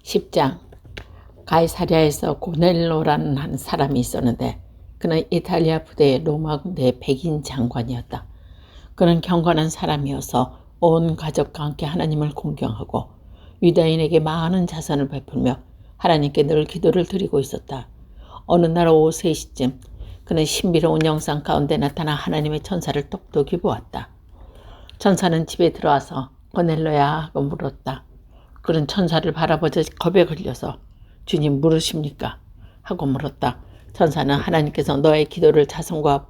10장. 가이사랴에서 고넬로라는 한 사람이 있었는데 그는 이탈리아 부대의 로마 군대의 백인 장관이었다. 그는 경건한 사람이어서 온 가족과 함께 하나님을 공경하고 유다인에게 많은 자선을 베풀며 하나님께 늘 기도를 드리고 있었다. 어느 날 오후 3시쯤 그는 신비로운 영상 가운데 나타나 하나님의 천사를 똑똑히 보았다. 천사는 집에 들어와서 고넬로야 하고 물었다. 그는 천사를 바라보자 겁에 걸려서 주님 물으십니까? 하고 물었다. 천사는 하나님께서 너의 기도를 자손과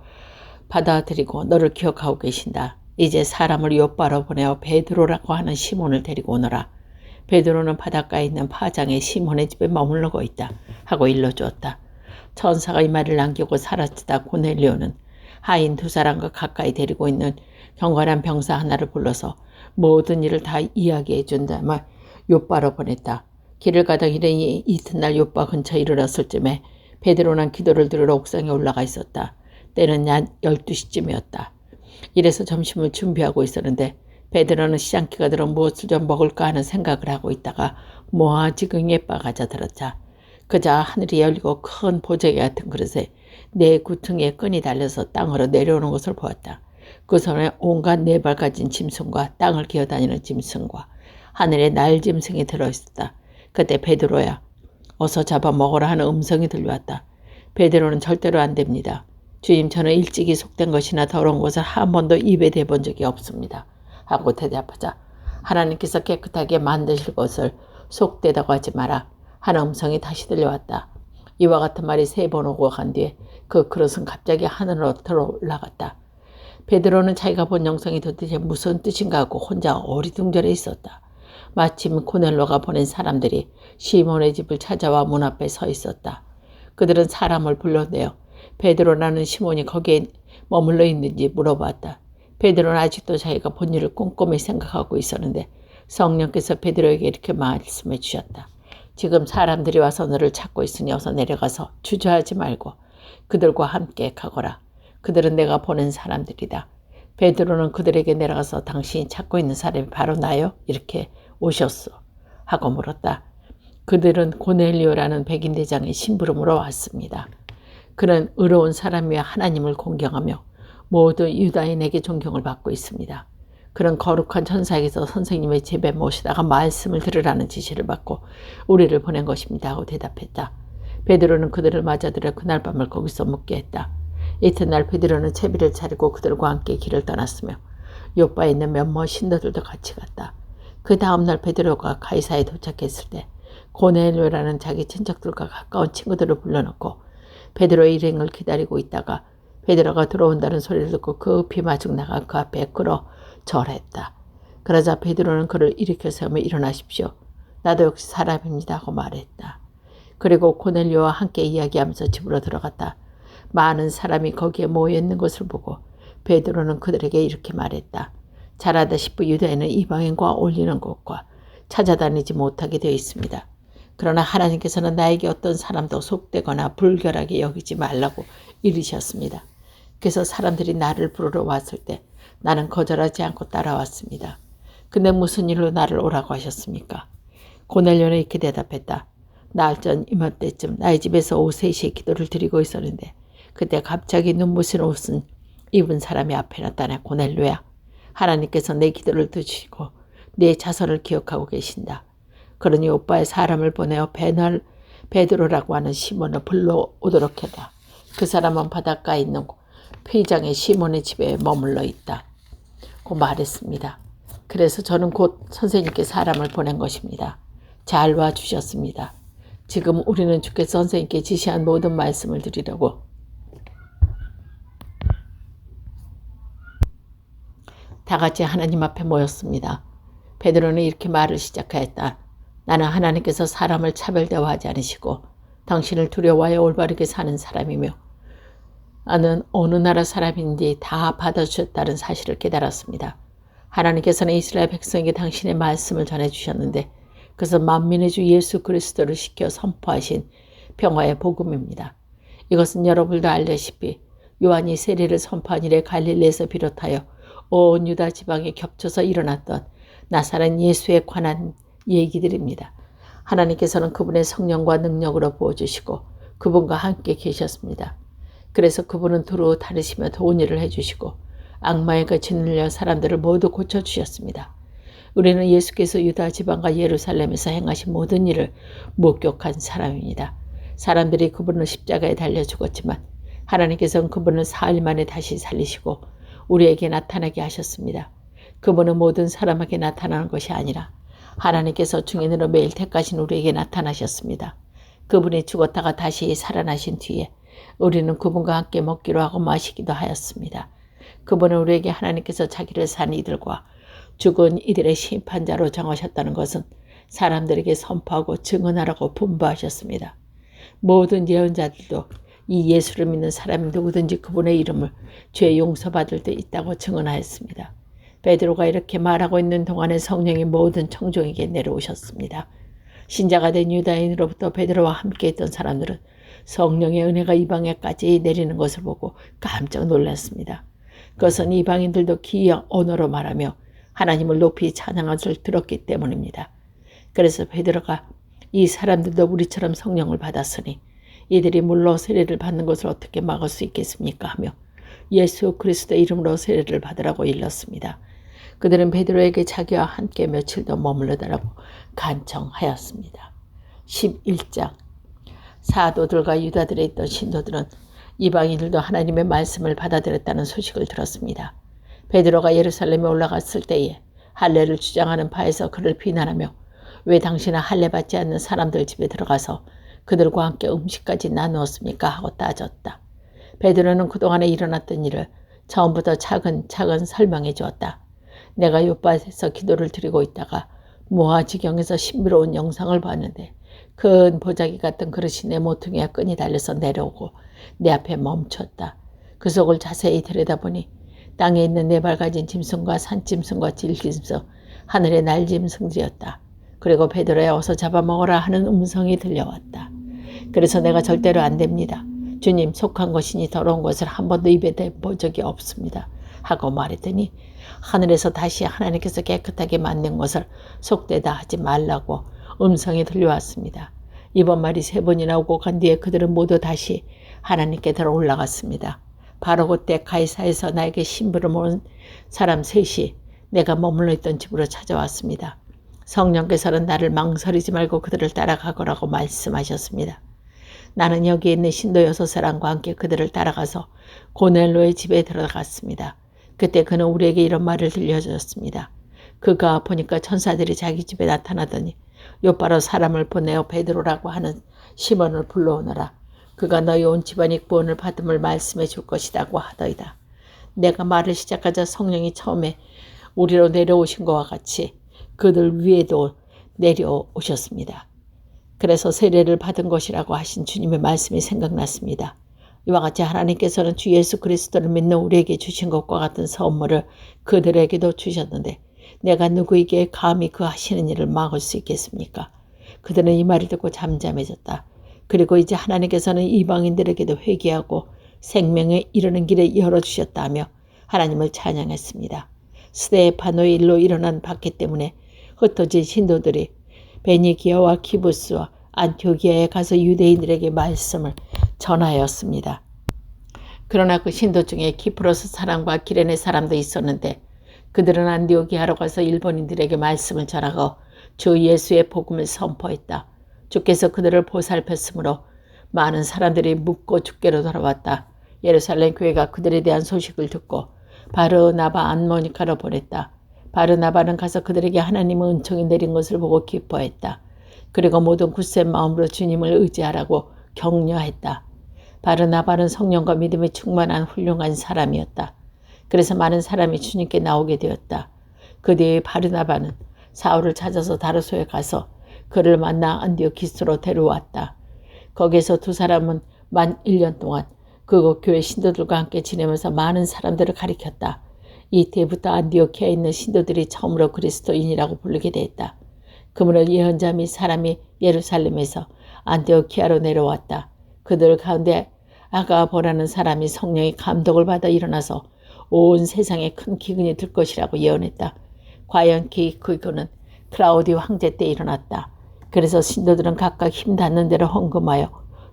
받아들이고 너를 기억하고 계신다. 이제 사람을 요바로 보내어 베드로라고 하는 시몬을 데리고 오너라. 베드로는 바닷가에 있는 파장에 시몬의 집에 머물러고 있다. 하고 일러주었다. 천사가 이 말을 남기고 사라지다 고넬료는 하인 2사람과 가까이 데리고 있는 경건한 병사 하나를 불러서 모든 일을 다 이야기해 준 다음에 요바로 보냈다. 길을 가다 일행이 이튿날 요바 근처에 이르렀을 쯤에 베드로는 기도를 들으러 옥상에 올라가 있었다. 때는 약 12시쯤이었다. 이래서 점심을 준비하고 있었는데 베드로는 시장기가 들어 무엇을 좀 먹을까 하는 생각을 하고 있다가 모아지경에 빠가자 들었자. 그자 하늘이 열리고 큰 보자기 같은 그릇에 4구퉁이의 끈이 달려서 땅으로 내려오는 것을 보았다. 그 손에 온갖 4발 가진 짐승과 땅을 기어다니는 짐승과 하늘에 날짐승이 들어있었다. 그때 베드로야 어서 잡아먹으라 하는 음성이 들려왔다. 베드로는 절대로 안 됩니다. 주님 저는 일찍이 속된 것이나 더러운 것을 한 번도 입에 대본 적이 없습니다. 하고 대답하자 하나님께서 깨끗하게 만드실 것을 속되다고 하지 마라 하는 음성이 다시 들려왔다. 이와 같은 말이 3번 오고 간 뒤에 그 그릇은 갑자기 하늘로 들어 올라갔다. 베드로는 자기가 본 영상이 도대체 무슨 뜻인가 하고 혼자 어리둥절해 있었다. 마침 고넬로가 보낸 사람들이 시몬의 집을 찾아와 문 앞에 서 있었다. 그들은 사람을 불러내어 베드로라는 시몬이 거기에 머물러 있는지 물어봤다. 베드로는 아직도 자기가 본 일을 꼼꼼히 생각하고 있었는데 성령께서 베드로에게 이렇게 말씀해 주셨다. 지금 사람들이 와서 너를 찾고 있으니 어서 내려가서 주저하지 말고 그들과 함께 가거라. 그들은 내가 보낸 사람들이다. 베드로는 그들에게 내려가서 당신이 찾고 있는 사람이 바로 나요? 이렇게 오셨소. 하고 물었다. 그들은 고넬료라는 백인 대장의 심부름으로 왔습니다. 그는 의로운 사람이며 하나님을 공경하며 모두 유다인에게 존경을 받고 있습니다. 그는 거룩한 천사에게서 선생님의 집에 모시다가 말씀을 들으라는 지시를 받고 우리를 보낸 것입니다. 하고 대답했다. 베드로는 그들을 맞아들여 그날 밤을 거기서 묵게 했다. 이튿날 베드로는 채비를 차리고 그들과 함께 길을 떠났으며 요바에 있는 몇몇 신도들도 같이 갔다. 그 다음날 베드로가 가이사에 도착했을 때 고넬료라는 자기 친척들과 가까운 친구들을 불러놓고 베드로의 일행을 기다리고 있다가 베드로가 들어온다는 소리를 듣고 급히 마중 나가 그 앞에 끌어 절했다. 그러자 베드로는 그를 일으켜 세우며 일어나십시오. 나도 역시 사람입니다 하고 말했다. 그리고 고넬료와 함께 이야기하면서 집으로 들어갔다. 많은 사람이 거기에 모여있는 것을 보고 베드로는 그들에게 이렇게 말했다. 잘 알다시피 유다인은 이방인과 어울리는 것과 찾아다니지 못하게 되어 있습니다. 그러나 하나님께서는 나에게 어떤 사람도 속되거나 불결하게 여기지 말라고 이르셨습니다. 그래서 사람들이 나를 부르러 왔을 때 나는 거절하지 않고 따라왔습니다. 근데 무슨 일로 나를 오라고 하셨습니까? 고넬료는 이렇게 대답했다. 나흘 전 이맘때쯤 나의 집에서 오후 3시에 기도를 드리고 있었는데 그때 갑자기 눈부신 옷은 입은 사람이 앞에 나타나 고넬료야. 하나님께서 내 기도를 들으시고 내 자선을 기억하고 계신다. 그러니 오빠의 사람을 보내어 베드로라고 하는 시몬을 불러오도록 해라. 그 사람은 바닷가에 있는 회장의 시몬의 집에 머물러 있다. 고 말했습니다. 그래서 저는 곧 선생님께 사람을 보낸 것입니다. 잘 와주셨습니다. 지금 우리는 주께서 선생님께 지시한 모든 말씀을 드리려고 다 같이 하나님 앞에 모였습니다. 베드로는 이렇게 말을 시작하였다. 나는 하나님께서 사람을 차별대화하지 않으시고 당신을 두려워하여 올바르게 사는 사람이며 나는 어느 나라 사람인지 다 받아주셨다는 사실을 깨달았습니다. 하나님께서는 이스라엘 백성에게 당신의 말씀을 전해주셨는데 그것은 만민의 주 예수 그리스도를 시켜 선포하신 평화의 복음입니다. 이것은 여러분도 알다시피 요한이 세례를 선포한 이래 갈릴리에서 비롯하여 온 유다 지방에 겹쳐서 일어났던 나사렛 예수에 관한 얘기들입니다. 하나님께서는 그분의 성령과 능력으로 부어주시고 그분과 함께 계셨습니다. 그래서 그분은 두루 다니시며 좋은 일을 해주시고 악마에게 짓눌려 사람들을 모두 고쳐주셨습니다. 우리는 예수께서 유다 지방과 예루살렘에서 행하신 모든 일을 목격한 사람입니다. 사람들이 그분을 십자가에 달려 죽었지만 하나님께서는 그분을 4일 만에 다시 살리시고 우리에게 나타나게 하셨습니다. 그분은 모든 사람에게 나타나는 것이 아니라 하나님께서 증인으로 매일 택하신 우리에게 나타나셨습니다. 그분이 죽었다가 다시 살아나신 뒤에 우리는 그분과 함께 먹기로 하고 마시기도 하였습니다. 그분은 우리에게 하나님께서 자기를 산 이들과 죽은 이들의 심판자로 정하셨다는 것은 사람들에게 선포하고 증언하라고 분부하셨습니다. 모든 예언자들도 이 예수를 믿는 사람이 누구든지 그분의 이름을 죄 용서받을 때 있다고 증언하였습니다. 베드로가 이렇게 말하고 있는 동안에 성령이 모든 청중에게 내려오셨습니다. 신자가 된 유다인으로부터 베드로와 함께 있던 사람들은 성령의 은혜가 이방에까지 내리는 것을 보고 깜짝 놀랐습니다. 그것은 이방인들도 기이한 언어로 말하며 하나님을 높이 찬양한 것을 들었기 때문입니다. 그래서 베드로가 이 사람들도 우리처럼 성령을 받았으니 이들이 물로 세례를 받는 것을 어떻게 막을 수 있겠습니까? 하며 예수 그리스도의 이름으로 세례를 받으라고 일렀습니다. 그들은 베드로에게 자기와 함께 며칠 더 머물러달라고 간청하였습니다. 11장 사도들과 유다들에 있던 신도들은 이방인들도 하나님의 말씀을 받아들였다는 소식을 들었습니다. 베드로가 예루살렘에 올라갔을 때에 할례를 주장하는 바에서 그를 비난하며 왜 당신은 할례 받지 않는 사람들 집에 들어가서 그들과 함께 음식까지 나누었습니까? 하고 따졌다. 베드로는 그동안에 일어났던 일을 처음부터 차근차근 설명해 주었다. 내가 욥밭에서 기도를 드리고 있다가 무화지경에서 신비로운 영상을 봤는데 큰 보자기 같은 그릇이 내 모퉁이에 끈이 달려서 내려오고 내 앞에 멈췄다. 그 속을 자세히 들여다보니 땅에 있는 네 발 가진 짐승과 산짐승과 질짐승, 하늘의 날짐승들이었다. 그리고 베드로야 어서 잡아먹어라 하는 음성이 들려왔다. 그래서 내가 절대로 안 됩니다. 주님 속한 것이니 더러운 것을 한 번도 입에 대본 적이 없습니다. 하고 말했더니 하늘에서 다시 하나님께서 깨끗하게 만든 것을 속되다 하지 말라고 음성이 들려왔습니다. 이번 말이 3번이나 오고 간 뒤에 그들은 모두 다시 하나님께 들어 올라갔습니다. 바로 그때 가이사에서 나에게 신부를 모은 사람 3이 내가 머물러 있던 집으로 찾아왔습니다. 성령께서는 나를 망설이지 말고 그들을 따라가거라고 말씀하셨습니다. 나는 여기에 있는 신도 6사람과 함께 그들을 따라가서 고넬로의 집에 들어갔습니다. 그때 그는 우리에게 이런 말을 들려주었습니다. 그가 보니까 천사들이 자기 집에 나타나더니 요바로 사람을 보내어 베드로라고 하는 시몬을 불러오너라. 그가 너희 온 집안이 구원을 받음을 말씀해 줄 것이라고 하더이다. 내가 말을 시작하자 성령이 처음에 우리로 내려오신 것과 같이 그들 위에도 내려오셨습니다. 그래서 세례를 받은 것이라고 하신 주님의 말씀이 생각났습니다. 이와 같이 하나님께서는 주 예수 그리스도를 믿는 우리에게 주신 것과 같은 선물을 그들에게도 주셨는데 내가 누구에게 감히 그 하시는 일을 막을 수 있겠습니까? 그들은 이 말을 듣고 잠잠해졌다. 그리고 이제 하나님께서는 이방인들에게도 회개하고 생명에 이르는 길에 열어주셨다며 하나님을 찬양했습니다. 스데파노의 일로 일어난 박해 때문에 흩어진 신도들이 베니기아와 키부스와 안티오키아에 가서 유대인들에게 말씀을 전하였습니다. 그러나 그 신도 중에 키프로스 사람과 기레네 사람도 있었는데 그들은 안디오키아로 가서 일본인들에게 말씀을 전하고 주 예수의 복음을 선포했다. 주께서 그들을 보살폈으므로 많은 사람들이 묻고 주께로 돌아왔다. 예루살렘 교회가 그들에 대한 소식을 듣고 바르나바 안모니카로 보냈다. 바르나바는 가서 그들에게 하나님의 은총이 내린 것을 보고 기뻐했다. 그리고 모든 굳센 마음으로 주님을 의지하라고 격려했다. 바르나바는 성령과 믿음에 충만한 훌륭한 사람이었다. 그래서 많은 사람이 주님께 나오게 되었다. 그 뒤에 바르나바는 사울을 찾아서 다르소에 가서 그를 만나 안디오키스로 데려왔다. 거기서 두 사람은 만 1년 동안 그곳 교회 신도들과 함께 지내면서 많은 사람들을 가리켰다. 이때부터 안디오키아에 있는 신도들이 처음으로 그리스도인이라고 부르게 되었다. 그러므로 예언자 및 사람이 예루살렘에서 안디오키아로 내려왔다. 그들 가운데 아가보라는 사람이 성령의 감독을 받아 일어나서 온 세상에 큰 기근이 들 것이라고 예언했다. 과연 그 기근은 클라우디오 황제 때 일어났다. 그래서 신도들은 각각 힘 닿는 대로 헌금하여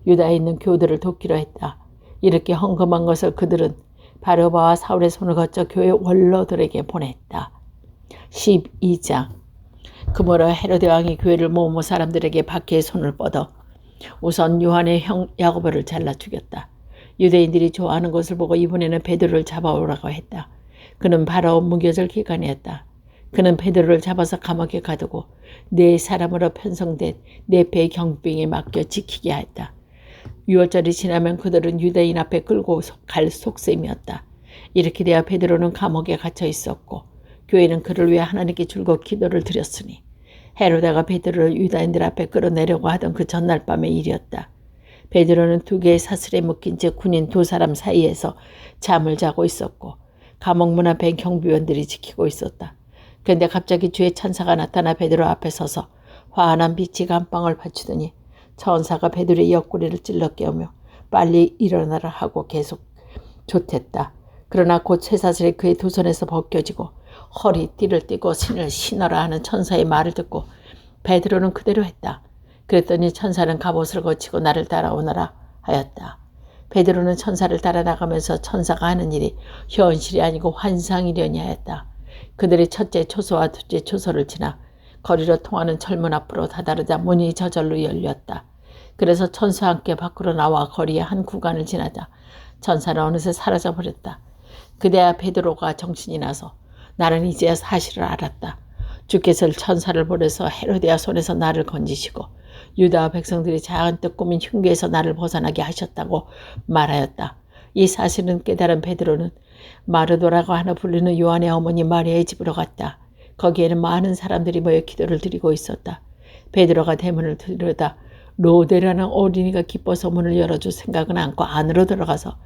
유다에 있는 교들을 돕기로 했다. 이렇게 헌금한 것을 그들은 바르바와 사울의 손을 거쳐 교회 원로들에게 보냈다. 12장. 그러므로 헤로데 왕이 교회를 모으며 사람들에게 박해의 손을 뻗어 우선 요한의 형 야고보를 잘라 죽였다. 유대인들이 좋아하는 것을 보고 이번에는 베드로를 잡아오라고 했다. 그는 바라온 무교절 기간이었다. 그는 베드로를 잡아서 감옥에 가두고 4사람으로 편성된 4배의 경비병에 맡겨 지키게 했다. 6월절이 지나면 그들은 유대인 앞에 끌고 갈 속셈이었다. 이렇게 되어 베드로는 감옥에 갇혀 있었고 교회는 그를 위해 하나님께 줄곧 기도를 드렸으니 헤로데가 베드로를 유다인들 앞에 끌어내려고 하던 그 전날 밤의 일이었다. 베드로는 2개의 사슬에 묶인 채 군인 2사람 사이에서 잠을 자고 있었고 감옥 문 앞에 경비원들이 지키고 있었다. 그런데 갑자기 주의 천사가 나타나 베드로 앞에 서서 환한 빛이 감방을 받치더니 천사가 베드로의 옆구리를 찔러 깨우며 빨리 일어나라 하고 계속 좇았다. 그러나 곧 쇠사슬이 그의 2 손에서 벗겨지고 허리띠를 띠고 신을 신어라 하는 천사의 말을 듣고 베드로는 그대로 했다. 그랬더니 천사는 갑옷을 거치고 나를 따라오너라 하였다. 베드로는 천사를 따라 나가면서 천사가 하는 일이 현실이 아니고 환상이려니 하였다. 그들이 첫째 초소와 둘째 초소를 지나 거리로 통하는 철문 앞으로 다다르자 문이 저절로 열렸다. 그래서 천사와 함께 밖으로 나와 거리의 한 구간을 지나자 천사는 어느새 사라져버렸다. 그때야 베드로가 정신이 나서 나는 이제야 사실을 알았다. 주께서 천사를 보내서 헤로데아 손에서 나를 건지시고 유다 백성들이 잔뜩 꾸민 흉계에서 나를 벗어나게 하셨다고 말하였다. 이 사실은 깨달은 베드로는 마르도라고 하나 불리는 요한의 어머니 마리아의 집으로 갔다. 거기에는 많은 사람들이 모여 기도를 드리고 있었다. 베드로가 대문을 들여다 로데라는 어린이가 기뻐서 문을 열어줄 생각은 않고 안으로 들어가서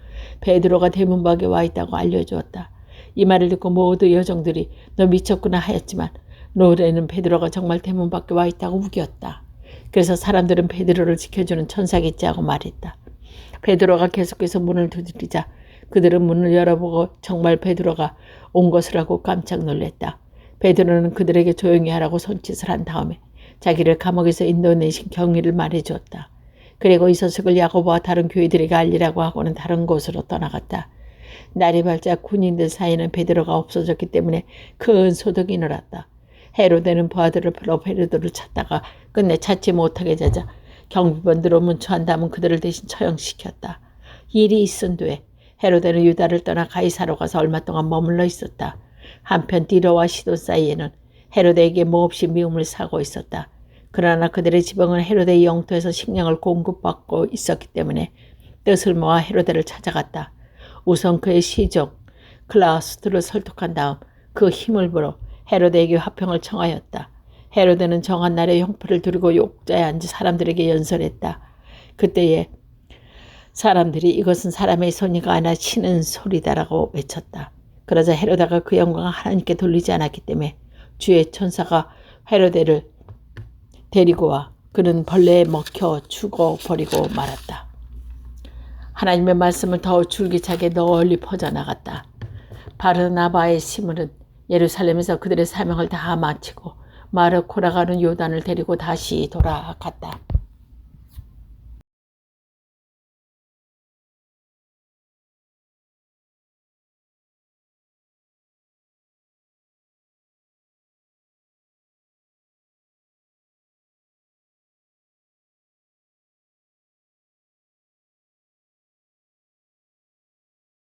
베드로가 대문 밖에 와 있다고 알려주었다. 이 말을 듣고 모두 여종들이 너 미쳤구나 하였지만 로데는 베드로가 정말 대문 밖에 와 있다고 우겼다. 그래서 사람들은 베드로를 지켜주는 천사겠지 하고 말했다. 베드로가 계속해서 문을 두드리자 그들은 문을 열어보고 정말 베드로가 온 것을 하고 깜짝 놀랐다. 베드로는 그들에게 조용히 하라고 손짓을 한 다음에 자기를 감옥에서 인도내신 경위를 말해주었다. 그리고 이 소식을 야고보와 다른 교회들에게 알리라고 하고는 다른 곳으로 떠나갔다. 날이 밝자 군인들 사이에는 베드로가 없어졌기 때문에 큰 소득이 일어났다. 헤로데는 부하들을 불러 베드로를 찾다가 끝내 찾지 못하게 되자 경비원들로 문초한 다음은 그들을 대신 처형시켰다. 일이 있은 뒤에 헤로데는 유다를 떠나 가이사로 가서 얼마 동안 머물러 있었다. 한편 디로와 시돈 사이에는 헤로데에게 몹시 미움을 사고 있었다. 그러나 그들의 지방은 헤로데의 영토에서 식량을 공급받고 있었기 때문에 뜻을 모아 헤로데를 찾아갔다. 우선 그의 시종 클라우스트를 설득한 다음 그 힘을 빌어 헤로데에게 화평을 청하였다. 헤로데는 정한 날에 형표를 두르고 욕자에 앉은 사람들에게 연설했다. 그때에 사람들이 이것은 사람의 소리가 아니라 치는 소리다라고 외쳤다. 그러자 헤로다가 그 영광을 하나님께 돌리지 않았기 때문에 주의 천사가 헤로데를 데리고 와 그는 벌레에 먹혀 죽어버리고 말았다. 하나님의 말씀을 더 줄기차게 널리 퍼져나갔다. 바르나바의 시므는 예루살렘에서 그들의 사명을 다 마치고 마르코라가는 요단을 데리고 다시 돌아갔다.